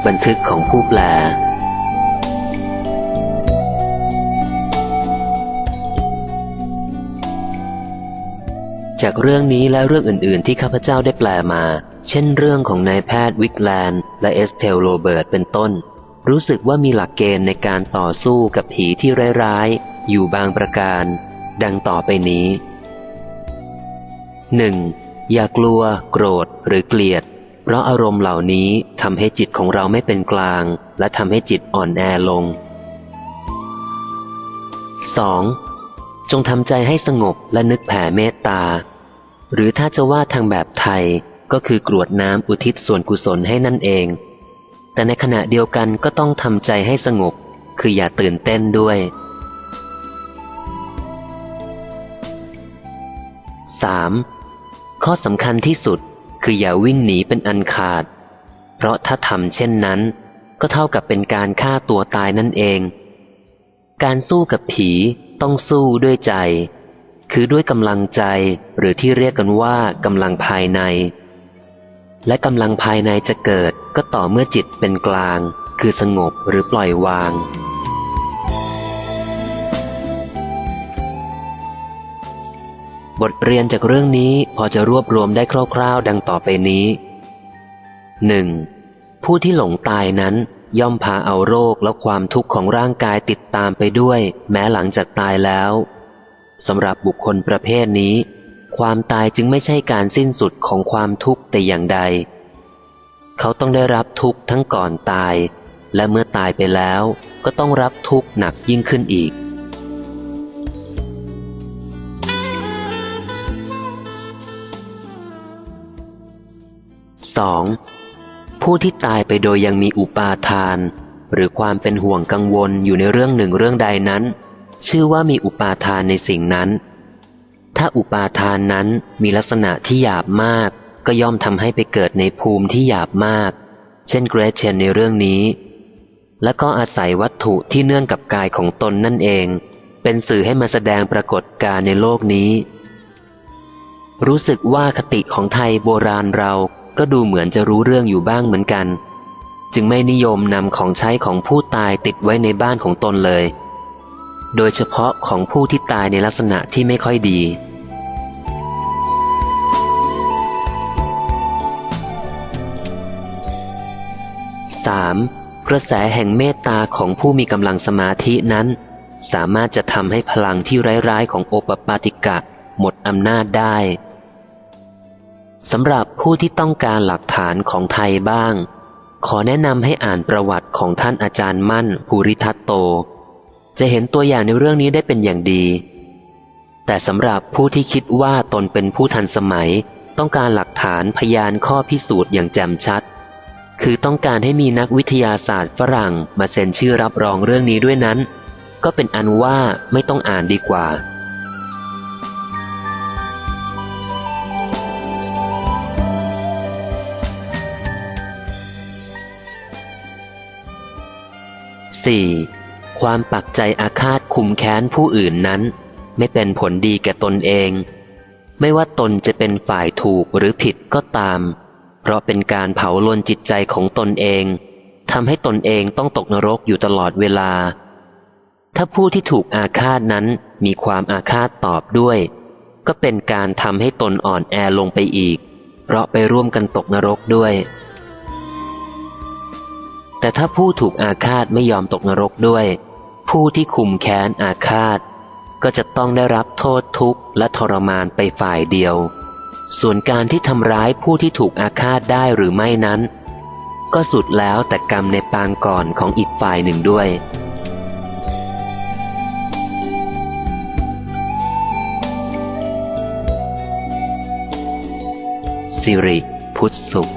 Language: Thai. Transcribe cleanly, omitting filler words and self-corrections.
บันทึกของผู้แปลจากเรื่องนี้และเรื่องอื่นๆที่ข้าพเจ้าได้แปลมาเช่นเรื่องของนายแพทย์วิกแลนด์และเอสเทลโรเบิร์ตเป็นต้นรู้สึกว่ามีหลักเกณฑ์ในการต่อสู้กับผีที่ร้ายๆอยู่บางประการดังต่อไปนี้ 1. อย่ากลัวโกรธหรือเกลียดเพราะอารมณ์เหล่านี้ทำให้จิตของเราไม่เป็นกลางและทำให้จิตอ่อนแอลง 2. จงทำใจให้สงบและนึกแผ่เมตตาหรือถ้าจะว่าทางแบบไทยก็คือกรวดน้ำอุทิศส่วนกุศลให้นั่นเองแต่ในขณะเดียวกันก็ต้องทำใจให้สงบคืออย่าตื่นเต้นด้วย 3. ข้อสำคัญที่สุดคืออย่าวิ่งหนีเป็นอันขาดเพราะถ้าทำเช่นนั้นก็เท่ากับเป็นการฆ่าตัวตายนั่นเองการสู้กับผีต้องสู้ด้วยใจคือด้วยกำลังใจหรือที่เรียกกันว่ากำลังภายในและกำลังภายในจะเกิดก็ต่อเมื่อจิตเป็นกลางคือสงบหรือปล่อยวางบทเรียนจากเรื่องนี้พอจะรวบรวมได้คร่าวๆดังต่อไปนี้ 1. ผู้ที่หลงตายนั้นย่อมพาเอาโรคและความทุกข์ของร่างกายติดตามไปด้วยแม้หลังจากตายแล้วสำหรับบุคคลประเภทนี้ความตายจึงไม่ใช่การสิ้นสุดของความทุกข์แต่อย่างใดเขาต้องได้รับทุกข์ทั้งก่อนตายและเมื่อตายไปแล้วก็ต้องรับทุกข์หนักยิ่งขึ้นอีก 2. ผู้ที่ตายไปโดยยังมีอุปาทานหรือความเป็นห่วงกังวลอยู่ในเรื่องหนึ่งเรื่องใดนั้นชื่อว่ามีอุปาทานในสิ่งนั้นถ้าอุปาทานนั้นมีลักษณะที่หยาบมากก็ย่อมทำให้ไปเกิดในภูมิที่หยาบมากเช่นเกรเชนในเรื่องนี้และก็อาศัยวัตถุที่เนื่องกับกายของตนนั่นเองเป็นสื่อให้มาแสดงปรากฏการณ์ในโลกนี้รู้สึกว่าคติของไทยโบราณเราก็ดูเหมือนจะรู้เรื่องอยู่บ้างเหมือนกันจึงไม่นิยมนำของใช้ของผู้ตายติดไว้ในบ้านของตนเลยโดยเฉพาะของผู้ที่ตายในลักษณะที่ไม่ค่อยดี 3. กระแสแห่งเมตตาของผู้มีกำลังสมาธินั้นสามารถจะทำให้พลังที่ร้ายๆของโอปปาติกะหมดอำนาจได้สำหรับผู้ที่ต้องการหลักฐานของไทยบ้างขอแนะนำให้อ่านประวัติของท่านอาจารย์มั่นภูริทัตโตจะเห็นตัวอย่างในเรื่องนี้ได้เป็นอย่างดีแต่สำหรับผู้ที่คิดว่าตนเป็นผู้ทันสมัยต้องการหลักฐานพยานข้อพิสูจน์อย่างแจ่มชัดคือต้องการให้มีนักวิทยาศาสตร์ฝรั่งมาเซ็นชื่อรับรองเรื่องนี้ด้วยนั้นก็เป็นอันว่าไม่ต้องอ่านดีกว่า4. ความปักใจอาฆาตคุมแค้นผู้อื่นนั้นไม่เป็นผลดีแก่ตนเองไม่ว่าตนจะเป็นฝ่ายถูกหรือผิดก็ตามเพราะเป็นการเผาลนจิตใจของตนเองทำให้ตนเองต้องตกนรกอยู่ตลอดเวลาถ้าผู้ที่ถูกอาฆาตนั้นมีความอาฆาตตอบด้วยก็เป็นการทำให้ตนอ่อนแอลงไปอีกเพราะไปร่วมกันตกนรกด้วยแต่ถ้าผู้ถูกอาฆาตไม่ยอมตกนรกด้วยผู้ที่คุมแค้นอาฆาตก็จะต้องได้รับโทษทุกข์และทรมานไปฝ่ายเดียวส่วนการที่ทำร้ายผู้ที่ถูกอาฆาตได้หรือไม่นั้นก็สุดแล้วแต่กรรมในปางก่อนของอีกฝ่ายหนึ่งด้วยสิริพุทธสุข